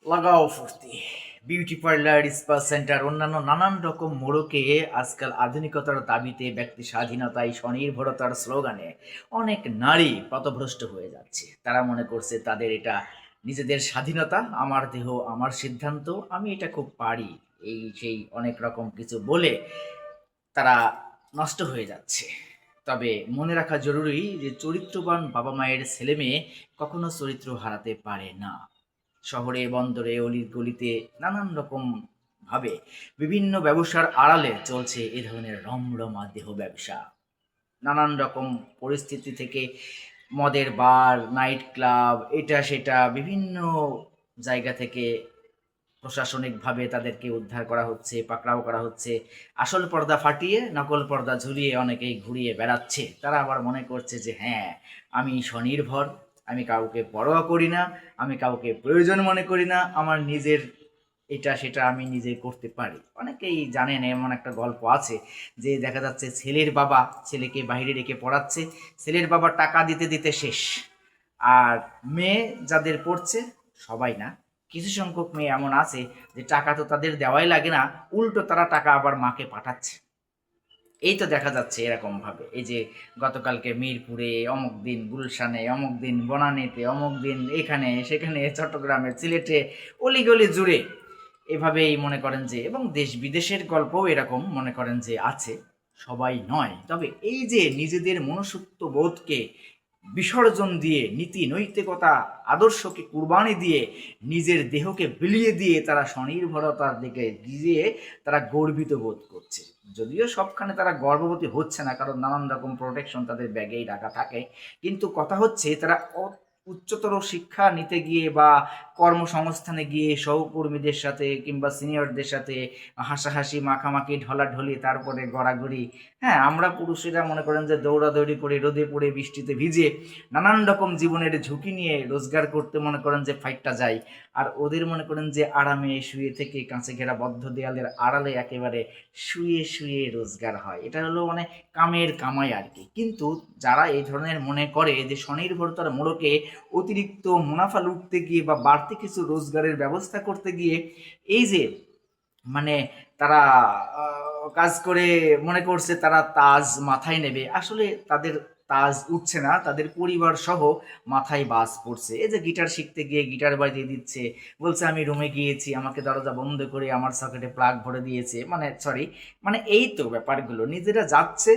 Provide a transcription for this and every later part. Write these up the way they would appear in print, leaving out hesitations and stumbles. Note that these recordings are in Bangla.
লাগাও ফুর্তি। বিউটি পার্লার, স্পা সেন্টার, অন্যান্য নানান রকম মোড়কে আজকাল আধুনিকতার দাবিতে, ব্যক্তি স্বাধীনতায়, স্বনির্ভরতার স্লোগানে অনেক নারী পথভ্রষ্ট হয়ে যাচ্ছে। তারা মনে করছে তাদের এটা নিজেদের স্বাধীনতা, আমার দেহ আমার সিদ্ধান্ত, আমি এটা খুব পারি, এই সেই অনেক রকম কিছু বলে তারা নষ্ট হয়ে যাচ্ছে। তবে মনে রাখা জরুরি যে চরিত্রবান বাবা মায়ের ছেলে মেয়ে কখনো চরিত্র হারাতে পারে না। শহরে, বন্দরে, অলির গলিতে নানান রকম ভাবে বিভিন্ন ব্যবসার আড়ালে চলছে এ ধরনের রমরমা দেহ ব্যবসা। নানান রকম পরিস্থিতি থেকে মদের বার, নাইট ক্লাব, এটা সেটা বিভিন্ন জায়গা থেকে প্রশাসনিকভাবে তাদেরকে উদ্ধার করা হচ্ছে, পাকড়াও করা হচ্ছে। আসল পর্দা ফাটিয়ে নকল পর্দা ঝুলিয়ে অনেকেই ঘুরিয়ে বেড়াচ্ছে। তারা আবার মনে করছে যে হ্যাঁ, আমি স্বনির্ভর, আমি কাউকে পরোয়া করি না, আমি কাউকে প্রয়োজন মনে করি না, আমার নিজের এটা সেটা আমি নিজে করতে পারি। অনেকেই জানেন এমন একটা গল্প আছে যে দেখা যাচ্ছে ছেলের বাবা ছেলেকে বাইরে রেখে পড়াচ্ছে, ছেলের বাবা টাকা দিতে দিতে শেষ। আর মেয়ে যাদের পড়ছে, সবাই না, কিছু সংখ্যক মেয়ে এমন আছে যে টাকা তো তাদের দেওয়াই লাগে না, উল্টো তারা টাকা আবার মাকে পাঠাচ্ছে। এই তো দেখা যাচ্ছে এরকম ভাবে, এই যে গতকালকে মিরপুরে অমুক দিন, গুলশানে অমুক দিন, বনানীতে অমুক দিন, এখানে সেখানে, চট্টগ্রামে, সিলেটে, অলিগলি জুড়ে এভাবেই মনে করেন যে, এবং দেশ বিদেশের গল্পও এরকম মনে করেন যে আছে। সবাই নয়, তবে এই যে নিজেদের মনুষ্যত্ব বোধকে বিসর্জন দিয়ে, নীতি নৈতিকতা আদর্শকে কুরবানি দিয়ে, নিজের দেহকে বিলিয়ে দিয়ে তারা স্বনির্ভরতার দিকে গিয়ে তারা গর্বিত বোধ করছে। যদিও সবখানে তারা গর্ভবতী হচ্ছে না, কারণ নানান রকম প্রোটেকশন তাদের ব্যাগেই রাখা থাকে। কিন্তু কথা হচ্ছে তারা উচ্চতর শিক্ষা নিতে গিয়ে বা কর্মসংস্থানে গিয়ে সহকর্মীদের সাথে কিংবা সিনিয়রদের সাথে হাসাহাসি, মাখামাখি, ঢলাঢলি, তারপরে গড়াগড়ি। হ্যাঁ, আমরা পুরুষেরা মনে করেন যে দৌড়াদৌড়ি করে, রোদে পড়ে, বৃষ্টিতে ভিজে, নানান রকম জীবনের ঝুঁকি নিয়ে রোজগার করতে মনে করেন যে ফাইটটা যায়। আর ওদের মনে করেন যে আরামে শুয়ে থেকে কাঁচে ঘেরা বদ্ধ দেয়ালের আড়ালে একেবারে শুয়ে শুয়ে রোজগার হয়। এটা হলো মানে কামের কামাই আর কি। কিন্তু যারা এই ধরনের মনে করে যে স্বনির্ভরতার মোড়কে অতিরিক্ত মুনাফা লুটতে গিয়ে বা বাড়তি কিছু রোজগারের ব্যবস্থা করতে গিয়ে এই যে মানে তারা কাজ করে মনে করছে তারা তাজ মাথায় নেবে, আসলে তাদের তাজ উঠছে না, তাদের পরিবার সহ মাথায় বাজ পড়ছে। এই যে গিটার শিখতে গিয়ে গিটার বাজিয়ে দিচ্ছে, বলছে আমি রুমে গিয়েছি, আমাকে দরজা বন্ধ করে আমার সকেটে প্লাগ ভরে দিয়েছে, মানে সরি, মানে এই তো ব্যাপারগুলো। নিজেরা যাচ্ছে,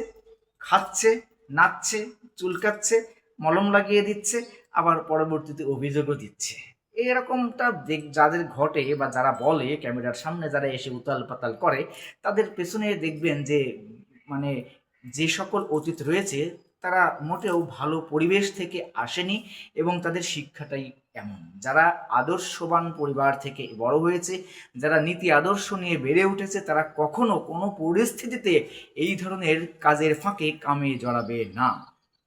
খাচ্ছে, নাচছে, চুলকাচ্ছে, মলম লাগিয়ে দিচ্ছে, আবার পরবর্তীতে অভিযোগও দিচ্ছে। এরকমটা যাদের ঘটে বা যারা বলে, ক্যামেরার সামনে যারা এসে উতাল পাতাল করে, তাদের পেছনে দেখবেন যে মানে যে সকল অতীত রয়েছে, তারা মোটেও ভালো পরিবেশ থেকে আসেনি এবং তাদের শিক্ষাটাই এমন। যারা আদর্শবান পরিবার থেকে বড় হয়েছে, যারা নীতি আদর্শ নিয়ে বেড়ে উঠেছে, তারা কখনো কোনো পরিস্থিতিতে এই ধরনের কাজের ফাঁকে কামে জড়াবে না,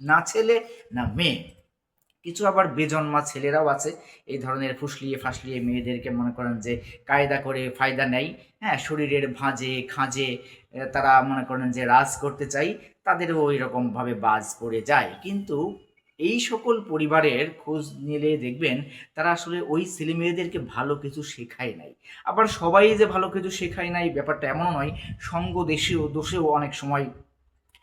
না ছেলে না মেয়ে। কিছু আবার বেজন্মা ছেলেরাও আছে এই ধরনের ফুসলিয়ে ফাসলিয়ে মেয়েদেরকে মনে করেন যে কায়দা করে ফায়দা নেয়। হ্যাঁ, শরীরের ভাঁজে খাঁজে তারা মনে করেন যে রাজ করতে চাই, তাদেরও ওই রকমভাবে বাজ পড়ে যায়। কিন্তু এই সকল পরিবারের খোঁজ নিলে দেখবেন তারা আসলে ওই ছেলে মেয়েদেরকে ভালো কিছু শেখায় নাই। আবার সবাই যে ভালো কিছু শেখায় নাই ব্যাপারটা এমনও নয়, সঙ্গ দোষেও অনেক সময়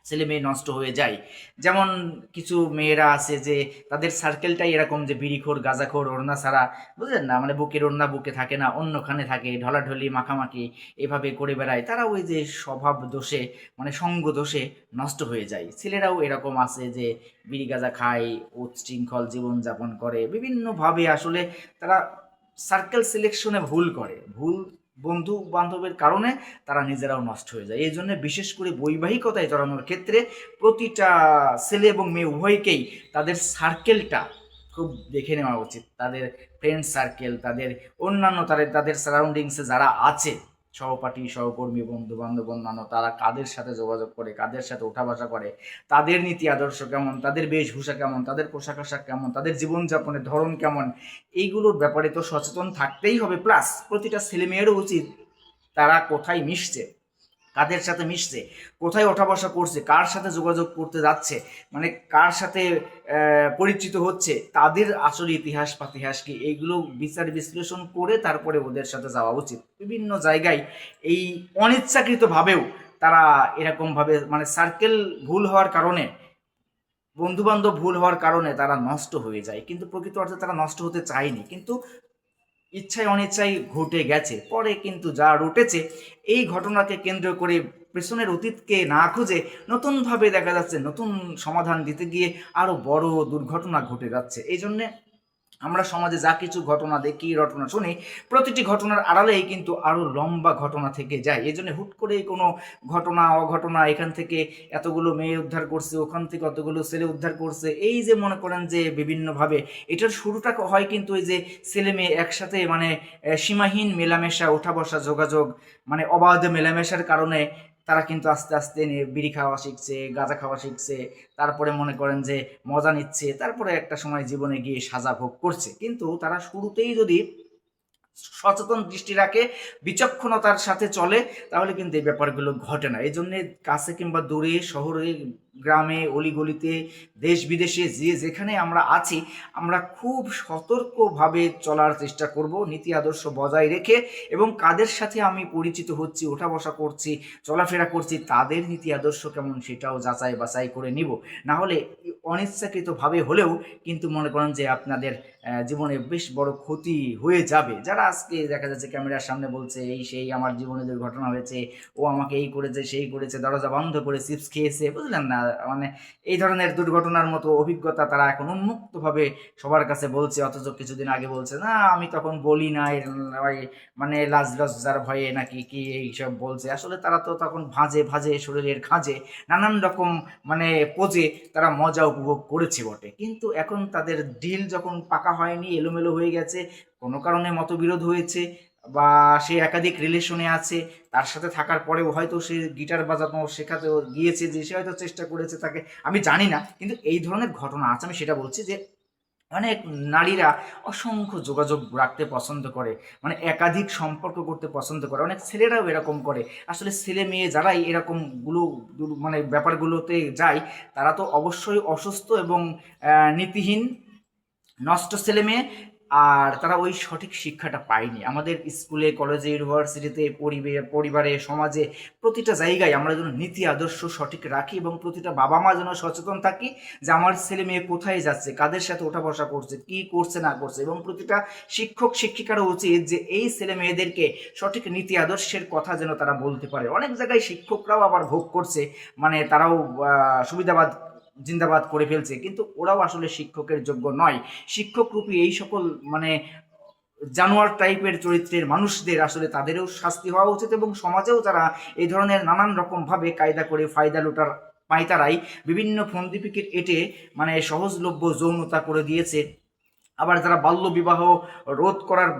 ছেলে মেয়ে নষ্ট হয়ে যায়। যেমন কিছু মেয়েরা আছে যে তাদের সার্কেলটাই এরকম যে বিড়িখোর, গাঁজাখোর, ওড়না ছাড়া, বুঝলেন না, মানে বুকের ওড়না বুকে থাকে না, অন্যখানে থাকে, ঢলাঢলি মাখামাখি এভাবে করে বেড়ায়। তারা ওই যে স্বভাব দোষে, মানে সঙ্গ দোষে নষ্ট হয়ে যায়। ছেলেরাও এরকম আছে যে বিড়ি গাঁজা খায়, উচ্ছৃঙ্খল জীবনযাপন করে বিভিন্নভাবে। আসলে তারা সার্কেল সিলেকশনে ভুল করে, ভুল বন্ধু বান্ধবের কারণে তারা নিজেরাও নষ্ট হয়ে যায়। এই জন্য বিশেষ করে বৈবাহিকতায় জড়ানোর ক্ষেত্রে প্রতিটা ছেলে এবং মেয়ে উভয়কেই তাদের সার্কেলটা খুব দেখে নেওয়া উচিত। তাদের ফ্রেন্ড সার্কেল, তাদের অন্যান্য তাদের তাদের সারাউন্ডিংসে যারা আছে, সহপাঠী, সহকর্মী, বন্ধু বান্ধব, অন্যান্য, তারা কাদের সাথে যোগাযোগ করে, কাদের সাথে ওঠা বসা করে, তাদের নীতি আদর্শ কেমন, তাদের বেশভূষা কেমন, তাদের পোশাক আশাক কেমন, তাদের জীবনযাপনের ধরন কেমন, এইগুলোর ব্যাপারে তো সচেতন থাকতেই হবে। প্লাস প্রতিটা ছেলে মেয়েরও উচিত তারা কোথায় মিশছে, কাদের সাথে মিশছে, কোথায় ওঠা বসা করছে, কার সাথে যোগাযোগ করতে যাচ্ছে, মানে কার সাথে পরিচিত হচ্ছে, তাদের আসলে ইতিহাস পাতিহাস কি, এইগুলো বিচার বিশ্লেষণ করে তারপরে ওদের সাথে যাওয়া উচিত। বিভিন্ন জায়গায় এই অনিচ্ছাকৃতভাবেও তারা এরকমভাবে মানে সার্কেল ভুল হওয়ার কারণে, বন্ধুবান্ধব ভুল হওয়ার কারণে তারা নষ্ট হয়ে যায়, কিন্তু প্রকৃত অর্থে তারা নষ্ট হতে চায়নি, কিন্তু ইচ্ছায় অনিচ্ছায় ঘটে গেছে। পরে কিন্তু যা রটেছে, এই ঘটনাকে কেন্দ্র করে পেছনের অতীতকে না খুঁজে নতুনভাবে দেখা যাচ্ছে নতুন সমাধান দিতে গিয়ে আরও বড় দুর্ঘটনা ঘটে যাচ্ছে। এই জন্যে আমরা সমাজে যা কিছু ঘটনা দেখি, ঘটনা শুনি, প্রতিটি ঘটনার আড়ালেই কিন্তু আরও লম্বা ঘটনা থেকে যায়। এই জন্য হুট করেই কোনো ঘটনা অঘটনা, এখান থেকে এতগুলো মেয়ে উদ্ধার করছে, ওখান থেকে অতগুলো ছেলে উদ্ধার করছে, এই যে মনে করেন যে বিভিন্নভাবে এটার শুরুটা হয় কিন্তু ওই যে ছেলে মেয়ে একসাথে মানে সীমাহীন মেলামেশা, ওঠা বসা, যোগাযোগ, মানে অবাধ মেলামেশার কারণে তারা কিন্তু আস্তে আস্তে বিড়ি খাওয়া শিখছে, গাঁজা খাওয়া শিখছে, তারপরে মনে করেন যে মজা নিচ্ছে, তারপরে একটা সময় জীবনে গিয়ে সাজা ভোগ করছে। কিন্তু তারা শুরুতেই যদি সচেতন দৃষ্টি রাখে, বিচক্ষণতার সাথে চলে, তাহলে কিন্তু এই ব্যাপারগুলো ঘটে না। এই জন্যে কাছে কিংবা দূরে, শহরে, গ্রামে, অলিগলিতে, দেশ বিদেশে যে যেখানে আমরা আছি, আমরা খুব সতর্কভাবে চলার চেষ্টা করব, নীতি আদর্শ বজায় রেখে, এবং কাদের সাথে আমি পরিচিত হচ্ছি, ওঠা বসা করছি, চলাফেরা করছি, তাদের নীতি আদর্শ কেমন সেটাও যাচাই বাছাই করে নিব। না হলে অনিচ্ছাকৃতভাবে হলেও কিন্তু মনে করেন যে আপনাদের জীবনে বেশ বড় ক্ষতি হয়ে যাবে। যারা আজকে দেখা যাচ্ছে ক্যামেরার সামনে বলছে এই সেই আমার জীবনে দুর্ঘটনা হয়েছে, ও আমাকে এই করেছে সেই করেছে, দরজা বন্ধ করে চিপস খেয়েছে, বুঝলেন না, মানে এই ধরনের দুর্ঘটনার মতো অভিজ্ঞতা তারা এখন উন্মুক্তভাবে সবার কাছে বলছে, অথচ কিছুদিন আগে বলছে না আমি তখন বলি না, মানে লাজ লজ্জার ভয়ে নাকি কি এইসব বলছে। আসলে তারা তো তখন ভাঁজে ভাঁজে শরীরের খাঁজে নানান রকম মানে পোজে তারা মজা উপভোগ করেছে বটে, কিন্তু এখন তাদের ডিল যখন পাকা হয়নি, এলোমেলো হয়ে গেছে, কোনো কারণে মতবিরোধ হয়েছে, বা সে একাধিক রিলেশনে আছে, তার সাথে থাকার পরেও হয়তো সে গিটার বাজানো শেখাতেও গিয়েছে, যে সে হয়তো চেষ্টা করেছে তাকে, আমি জানি না, কিন্তু এই ধরনের ঘটনা আছে। আমি সেটা বলছি যে অনেক নারীরা অসংখ্য যোগাযোগ রাখতে পছন্দ করে, মানে একাধিক সম্পর্ক করতে পছন্দ করে, অনেক ছেলেরাও এরকম করে। আসলে ছেলে মেয়ে যারাই এরকমগুলো মানে ব্যাপারগুলোতে যায়, তারা তো অবশ্যই অসুস্থ এবং নীতিহীন, নষ্ট ছেলে মেয়ে, আর তারা ওই সঠিক শিক্ষাটা পায়নি। আমাদের স্কুলে, কলেজে, ইউনিভার্সিটিতে, পরিবারে, সমাজে, প্রতিটা জায়গায় আমরা যেন নীতি আদর্শ সঠিক রাখি, এবং প্রতিটা বাবা মা যেন সচেতন থাকি যে আমার ছেলে মেয়ে কোথায় যাচ্ছে, কাদের সাথে ওঠা বসা করছে, কি করছে না করছে, এবং প্রতিটা শিক্ষক শিক্ষিকারও উচিত যে এই ছেলে মেয়েদেরকে সঠিক নীতি আদর্শের কথা যেন তারা বলতে পারে। অনেক জায়গায় শিক্ষকরাও আবার ভোগ করছে, মানে তারাও সুবিধাবাদ জিন্দাবাদ করে ফেলছে, কিন্তু ওরাও আসলে শিক্ষকের যোগ্য নয়। শিক্ষক রূপী এই সকল মানে জানোয়ার টাইপের চরিত্রের মানুষদের আসলে তাদেরও শাস্তি হওয়া উচিত, এবং সমাজেও যারা এই ধরনের নানান রকমভাবে কায়দা করে ফায়দা লুটার পায়তারাই বিভিন্ন ফন্দিফিকেট এঁটে মানে সহজলভ্য যৌনতা করে দিয়েছে, আবার যারা বাল্য বিবাহ রোধ করার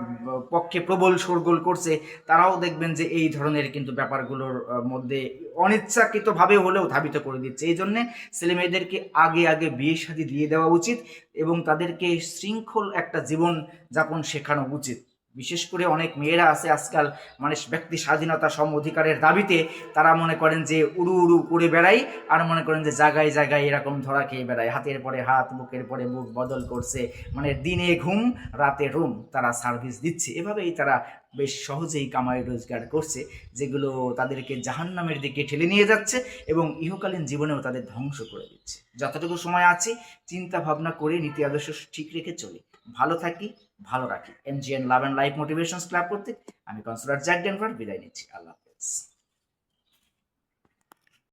পক্ষে প্রবল শোরগোল করছে, তারাও দেখবেন যে এই ধরনের কিন্তু ব্যাপারগুলোর মধ্যে অনিচ্ছাকৃতভাবে হলেও ধাবিত করে দিচ্ছে। এই জন্যে ছেলে মেয়েদেরকে আগে আগে বিয়ে শাদী দিয়ে দেওয়া উচিত, এবং তাদেরকে শৃঙ্খল একটা জীবন যাপন শেখানো উচিত। বিশেষ করে অনেক মেয়েরা আছে আজকাল, মানে ব্যক্তি স্বাধীনতা সম অধিকারের দাবিতে তারা মনে করেন যে উড়ু উড়ু করে বেড়ায়, আর মনে করেন যে জায়গায় জায়গায় এরকম ধরা খেয়ে বেড়ায়, হাতের পরে হাত, বুকের পরে বুক বদল করছে, মানে দিনে ঘুম রাতে রুম তারা সার্ভিস দিচ্ছে। এভাবেই তারা বেশ সহজেই কামাই রোজগার করছে, যেগুলো তাদেরকে জাহান্নামের দিকে ঠেলে নিয়ে যাচ্ছে, এবং ইহকালীন জীবনেও তাদের ধ্বংস করে দিচ্ছে। যতটুকু সময় আছে চিন্তা ভাবনা করে নীতি আদর্শ ঠিক রেখে চলি, ভালো থাকি, ভালো রাখি। MGN love and life motivations club করতে আমি কাউন্সিলর জ্যাক ডেনভার বিদায় নিচ্ছি। আল্লাহ হাফেজ।